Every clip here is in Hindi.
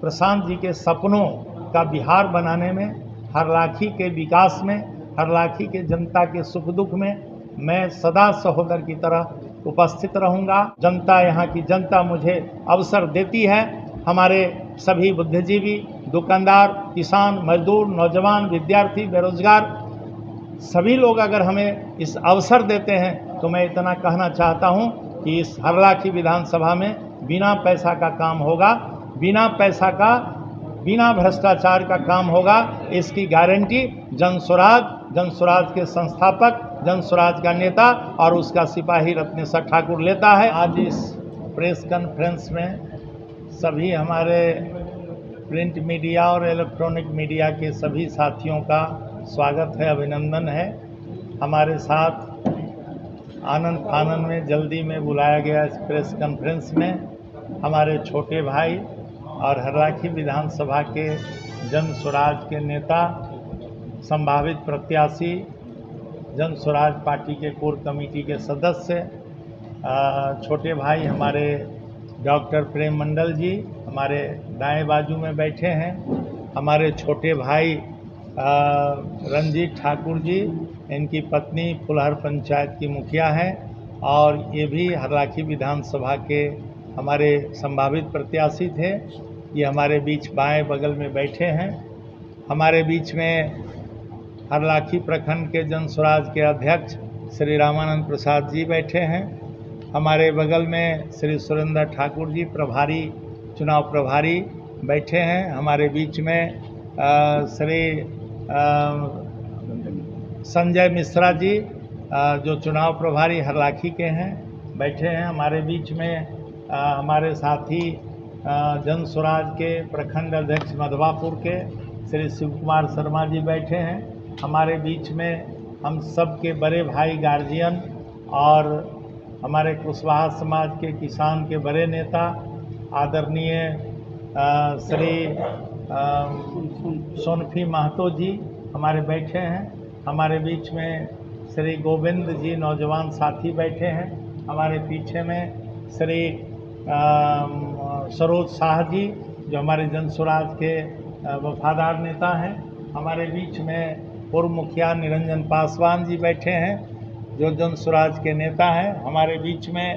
प्रशांत जी के सपनों का बिहार बनाने में, हरलाखी के विकास में, हरलाखी के जनता के सुख दुख में मैं सदा सहोदर की तरह उपस्थित रहूंगा। जनता, यहाँ की जनता मुझे अवसर देती है। हमारे सभी बुद्धिजीवी, दुकानदार, किसान, मजदूर, नौजवान, विद्यार्थी, बेरोजगार सभी लोग अगर हमें इस अवसर देते हैं तो मैं इतना कहना चाहता हूं कि इस हरलाखी विधानसभा में बिना पैसा का काम होगा, बिना पैसा का, बिना भ्रष्टाचार का काम होगा। इसकी गारंटी जनसुराज के संस्थापक, जनसुराज का नेता और उसका सिपाही रत्नेश्वर ठाकुर लेता है। आज इस प्रेस कॉन्फ्रेंस में सभी हमारे प्रिंट मीडिया और इलेक्ट्रॉनिक मीडिया के सभी साथियों का स्वागत है, अभिनंदन है। हमारे साथ आनंद फानन में जल्दी में बुलाया गया इस प्रेस कॉन्फ्रेंस में हमारे छोटे भाई और हरलाखी विधानसभा के जनसुराज के नेता, संभावित प्रत्याशी, जनसुराज पार्टी के कोर कमेटी के सदस्य छोटे भाई हमारे डॉक्टर प्रेम मंडल जी हमारे दाएं बाजू में बैठे हैं। हमारे छोटे भाई रंजीत ठाकुर जी, इनकी पत्नी फुलहर पंचायत की मुखिया हैं और ये भी हरलाखी विधानसभा के हमारे संभावित प्रत्याशी थे। ये हमारे बीच बाएं बगल में बैठे हैं। हमारे बीच में हरलाखी प्रखंड के जनसुराज के अध्यक्ष श्री रामानंद प्रसाद जी बैठे हैं। हमारे बगल में श्री सुरेंद्र ठाकुर जी, प्रभारी, चुनाव प्रभारी बैठे हैं। हमारे बीच में श्री संजय मिश्रा जी जो चुनाव प्रभारी हरलाखी के हैं बैठे हैं। हमारे बीच में हमारे साथी जनसुराज के प्रखंड अध्यक्ष मधवापुर के श्री शिव कुमार शर्मा जी बैठे हैं। हमारे बीच में हम सब के बड़े भाई गार्जियन और हमारे कुशवाहा समाज के किसान के बड़े नेता आदरणीय श्री सोनफी महतो जी हमारे बैठे हैं। हमारे बीच में श्री गोविंद जी नौजवान साथी बैठे हैं। हमारे पीछे में श्री सरोज शाह जी जो हमारे जनसुराज के वफादार नेता हैं। हमारे बीच में पूर्व मुखिया निरंजन पासवान जी बैठे हैं जो जनसुराज के नेता हैं। हमारे बीच में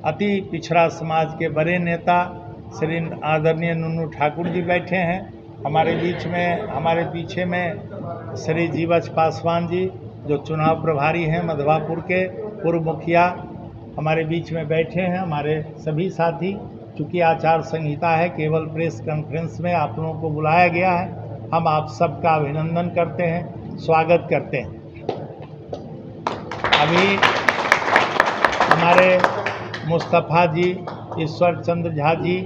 अति पिछड़ा समाज के बड़े नेता श्री आदरणीय नुन्नू ठाकुर जी बैठे हैं। हमारे बीच में, हमारे पीछे में श्री जीवच पासवान जी जो चुनाव प्रभारी हैं मधवापुर के, पूर्व मुखिया हमारे बीच में बैठे हैं। हमारे सभी साथी, चूँकि आचार संहिता है, केवल प्रेस कॉन्फ्रेंस में आप लोगों को बुलाया गया है। हम आप सबका अभिनंदन करते हैं, स्वागत करते हैं। अभी हमारे मुस्तफ़ा जी, ईश्वर चंद्र झा जी,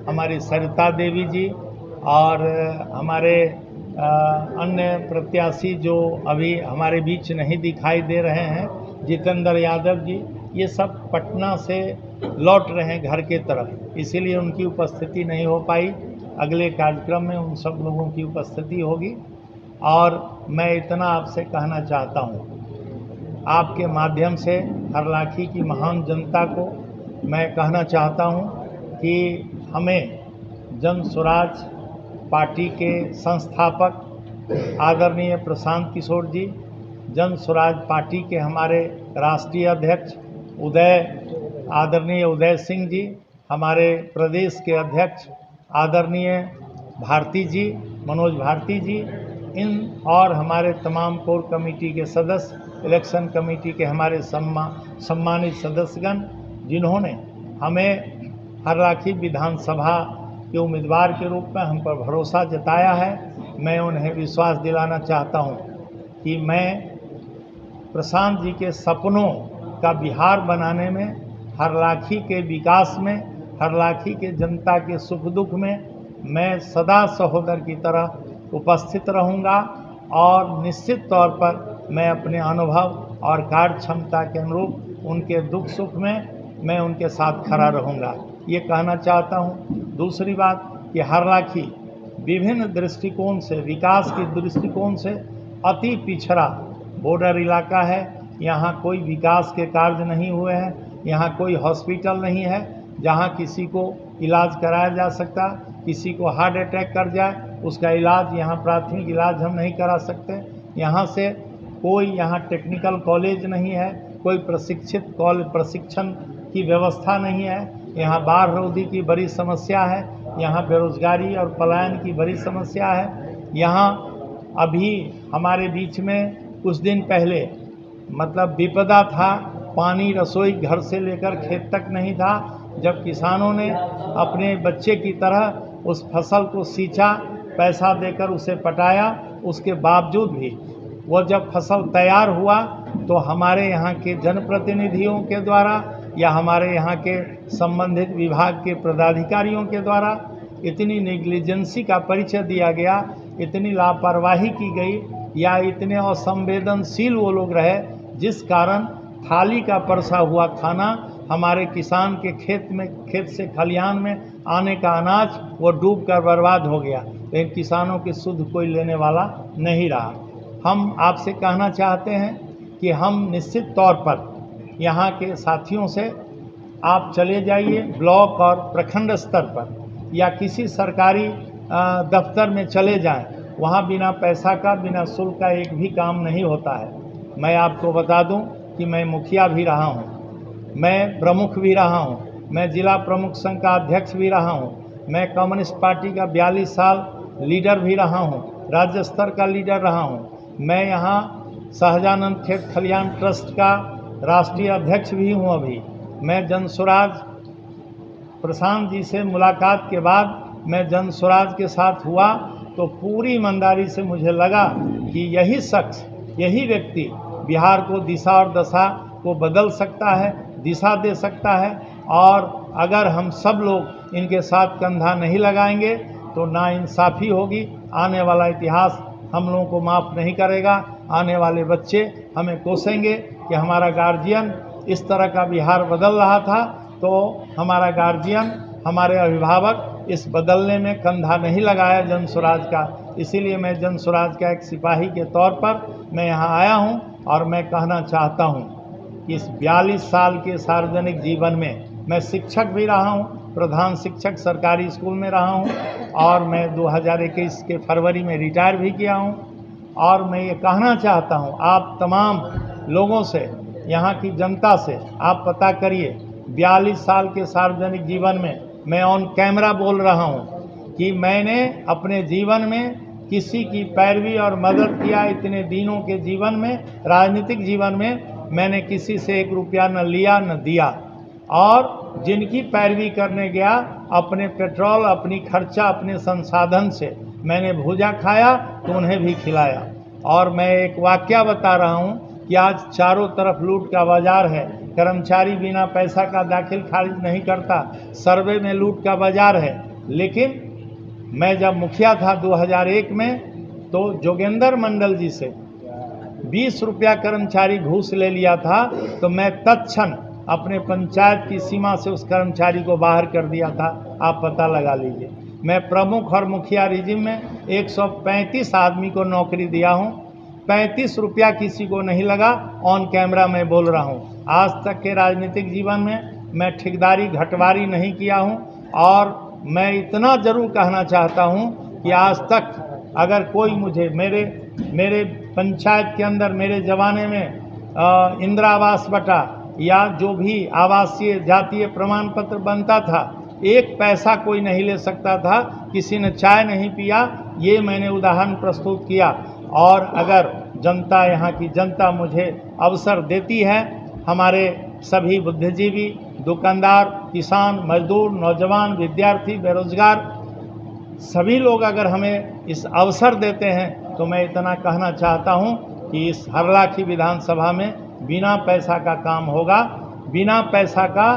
हमारी सरिता देवी जी और हमारे अन्य प्रत्याशी जो अभी हमारे बीच नहीं दिखाई दे रहे हैं, जितेंद्र यादव जी, ये सब पटना से लौट रहे हैं घर के तरफ, इसीलिए उनकी उपस्थिति नहीं हो पाई। अगले कार्यक्रम में उन सब लोगों की उपस्थिति होगी। और मैं इतना आपसे कहना चाहता हूँ, आपके माध्यम से हरलाखी की महान जनता को मैं कहना चाहता हूँ कि हमें जनसुराज पार्टी के संस्थापक आदरणीय प्रशांत किशोर जी, जनसुराज पार्टी के हमारे राष्ट्रीय अध्यक्ष आदरणीय उदय सिंह जी, हमारे प्रदेश के अध्यक्ष आदरणीय भारती जी, मनोज भारती जी, इन और हमारे तमाम कोर कमेटी के सदस्य, इलेक्शन कमेटी के हमारे सम्मानित सदस्यगण, जिन्होंने हमें हरलाखी विधानसभा के उम्मीदवार के रूप में हम पर भरोसा जताया है। मैं उन्हें विश्वास दिलाना चाहता हूं कि मैं प्रशांत जी के सपनों का बिहार बनाने में, हरलाखी के विकास में, हरलाखी के जनता के सुख दुख में मैं सदा सहोदर की तरह उपस्थित रहूंगा और निश्चित तौर पर मैं अपने अनुभव और कार्य क्षमता के अनुरूप उनके दुख सुख में मैं उनके साथ खड़ा रहूंगा, ये कहना चाहता हूं। दूसरी बात कि हरलाखी विभिन्न दृष्टिकोण से, विकास के दृष्टिकोण से अति पिछड़ा बॉर्डर इलाका है। यहाँ कोई विकास के कार्य नहीं हुए हैं, यहाँ कोई हॉस्पिटल नहीं है जहाँ किसी को इलाज कराया जा सकता। किसी को हार्ट अटैक कर जाए उसका इलाज यहाँ प्राथमिक इलाज हम नहीं करा सकते। यहाँ से कोई यहाँ टेक्निकल कॉलेज नहीं है, कोई प्रशिक्षण की व्यवस्था नहीं है। यहाँ बाढ़ रोधी की बड़ी समस्या है, यहाँ बेरोजगारी और पलायन की बड़ी समस्या है। यहाँ अभी हमारे बीच में कुछ दिन पहले मतलब विपदा था, पानी रसोई घर से लेकर खेत तक नहीं था। जब किसानों ने अपने बच्चे की तरह उस फसल को सींचा, पैसा देकर उसे पटाया, उसके बावजूद भी वो जब फसल तैयार हुआ तो हमारे यहाँ के जनप्रतिनिधियों के द्वारा या हमारे यहाँ के संबंधित विभाग के पदाधिकारियों के द्वारा इतनी नेग्लिजेंसी का परिचय दिया गया, इतनी लापरवाही की गई या इतने असंवेदनशील वो लोग रहे, जिस कारण थाली का परसा हुआ खाना हमारे किसान के खेत से खलिहान में आने का अनाज वो डूब कर बर्बाद हो गया। लेकिन किसानों की सुध कोई लेने वाला नहीं रहा। हम आपसे कहना चाहते हैं कि हम निश्चित तौर पर यहाँ के साथियों से आप चले जाइए ब्लॉक और प्रखंड स्तर पर या किसी सरकारी दफ्तर में चले जाएं, वहाँ बिना पैसा का बिना शुल्क का एक भी काम नहीं होता है। मैं आपको बता दूं कि मैं मुखिया भी रहा हूँ, मैं प्रमुख भी रहा हूँ, मैं जिला प्रमुख संघ का अध्यक्ष भी रहा हूँ, मैं कम्युनिस्ट पार्टी का 42 साल लीडर भी रहा हूँ, राज्य स्तर का लीडर रहा हूँ। मैं यहाँ सहजानंद खेत खलिहान ट्रस्ट का राष्ट्रीय अध्यक्ष भी हूँ। अभी मैं जनसुराज प्रशांत जी से मुलाकात के बाद मैं जनसुराज के साथ हुआ तो पूरी ईमानदारी से मुझे लगा कि यही शख्स, यही व्यक्ति बिहार को दिशा और दशा को बदल सकता है, दिशा दे सकता है। और अगर हम सब लोग इनके साथ कंधा नहीं लगाएंगे तो नाइंसाफ़ी होगी। आने वाला इतिहास हम लोगों को माफ़ नहीं करेगा। आने वाले बच्चे हमें कोसेंगे कि हमारा गार्जियन इस तरह का बिहार बदल रहा था, तो हमारा गार्जियन, हमारे अभिभावक इस बदलने में कंधा नहीं लगाया जनसुराज का। इसीलिए मैं जनसुराज का एक सिपाही के तौर पर मैं यहाँ आया हूँ और मैं कहना चाहता हूँ कि इस 42 साल के सार्वजनिक जीवन में मैं शिक्षक भी रहा हूँ, प्रधान शिक्षक सरकारी स्कूल में रहा हूँ और मैं 2021 के फरवरी में रिटायर भी किया हूँ। और मैं ये कहना चाहता हूँ आप तमाम लोगों से, यहाँ की जनता से आप पता करिए, 42 साल के सार्वजनिक जीवन में मैं ऑन कैमरा बोल रहा हूँ कि मैंने अपने जीवन में किसी की पैरवी और मदद किया। इतने दिनों के जीवन में, राजनीतिक जीवन में मैंने किसी से 1 रुपया न लिया न दिया। और जिनकी पैरवी करने गया, अपने पेट्रोल, अपनी खर्चा, अपने संसाधन से मैंने भूजा खाया तो उन्हें भी खिलाया। और मैं एक वाकया बता रहा हूँ कि आज चारों तरफ लूट का बाजार है। कर्मचारी बिना पैसा का दाखिल खारिज नहीं करता, सर्वे में लूट का बाजार है। लेकिन मैं जब मुखिया था 2001 में, तो जोगेंद्र मंडल जी से 20 रुपया कर्मचारी घूस ले लिया था, तो मैं तत्क्षण अपने पंचायत की सीमा से उस कर्मचारी को बाहर कर दिया था। आप पता लगा लीजिए। मैं प्रमुख और मुखिया रिजिम में 135 आदमी को नौकरी दिया हूँ, 35 रुपया किसी को नहीं लगा। ऑन कैमरा मैं बोल रहा हूँ। आज तक के राजनीतिक जीवन में मैं ठेकेदारी घटवारी नहीं किया हूँ। और मैं इतना ज़रूर कहना चाहता हूँ कि आज तक अगर कोई मुझे मेरे पंचायत के अंदर मेरे ज़माने में इंदिरा आवास बटा या जो भी आवासीय जातीय प्रमाण पत्र बनता था, 1 पैसा कोई नहीं ले सकता था, किसी ने चाय नहीं पिया। ये मैंने उदाहरण प्रस्तुत किया। और अगर जनता, यहाँ की जनता मुझे अवसर देती है, हमारे सभी बुद्धिजीवी, दुकानदार, किसान, मजदूर, नौजवान, विद्यार्थी, बेरोजगार, सभी लोग अगर हमें इस अवसर देते हैं तो मैं इतना कहना चाहता हूं कि इस हरलाखी विधानसभा में बिना पैसा का काम होगा, बिना पैसा का,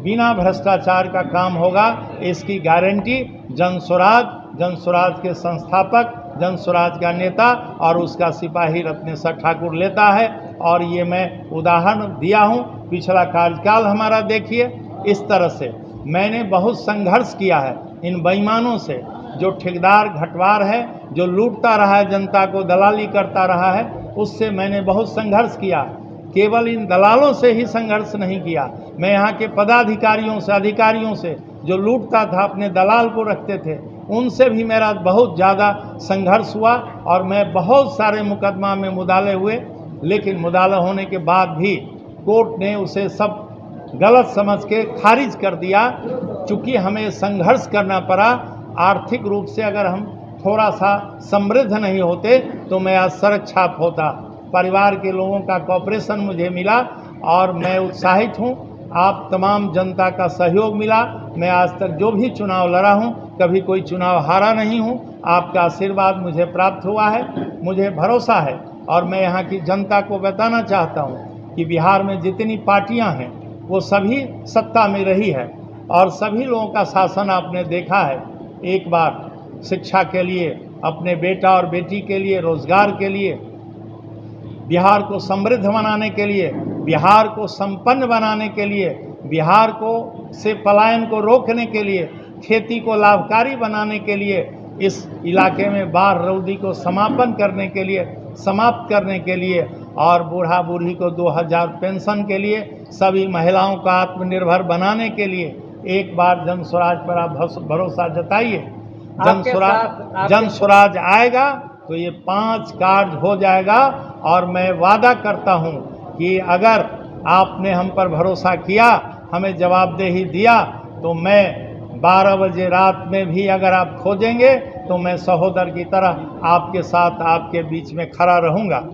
बिना भ्रष्टाचार का काम होगा। इसकी गारंटी जनसुराज के संस्थापक, जनसुराज का नेता और उसका सिपाही रत्नेश्वर ठाकुर लेता है। और ये मैं उदाहरण दिया हूँ। पिछला कार्यकाल हमारा देखिए, इस तरह से मैंने बहुत संघर्ष किया है इन बेईमानों से। जो ठेकेदार घटवार है, जो लूटता रहा है, जनता को दलाली करता रहा है, उससे मैंने बहुत संघर्ष किया। केवल इन दलालों से ही संघर्ष नहीं किया, मैं यहाँ के पदाधिकारियों से, अधिकारियों से जो लूटता था, अपने दलाल को रखते थे, उनसे भी मेरा बहुत ज़्यादा संघर्ष हुआ और मैं बहुत सारे मुकदमा में मुदाले हुए, लेकिन मुदाला होने के बाद भी कोर्ट ने उसे सब गलत समझ के खारिज कर दिया। चूँकि हमें संघर्ष करना पड़ा, आर्थिक रूप से अगर हम थोड़ा सा समृद्ध नहीं होते तो मैं आज सड़क छाप होता। परिवार के लोगों का कोऑपरेशन मुझे मिला और मैं उत्साहित हूँ। आप तमाम जनता का सहयोग मिला। मैं आज तक जो भी चुनाव लड़ा हूँ, कभी कोई चुनाव हारा नहीं हूँ। आपका आशीर्वाद मुझे प्राप्त हुआ है, मुझे भरोसा है। और मैं यहाँ की जनता को बताना चाहता हूँ कि बिहार में जितनी पार्टियाँ हैं वो सभी सत्ता में रही है और सभी लोगों का शासन आपने देखा है। एक बार शिक्षा के लिए, अपने बेटा और बेटी के लिए, रोजगार के लिए, बिहार को समृद्ध बनाने के लिए, बिहार को संपन्न बनाने के लिए, बिहार को से पलायन को रोकने के लिए, खेती को लाभकारी बनाने के लिए, इस इलाके में बाढ़ रौदी को समापन करने के लिए, समाप्त करने के लिए और बूढ़ा बूढ़ी को 2000 पेंशन के लिए, सभी महिलाओं को आत्मनिर्भर बनाने के लिए एक बार जन स्वराज पर आप भरोसा जताइए। जन स्वराज आएगा तो ये 5 कार्य हो जाएगा और मैं वादा करता हूं कि अगर आपने हम पर भरोसा किया, हमें जवाबदेही दिया, तो मैं 12 बजे रात में भी अगर आप खोजेंगे तो मैं सहोदर की तरह आपके साथ, आपके बीच में खड़ा रहूंगा।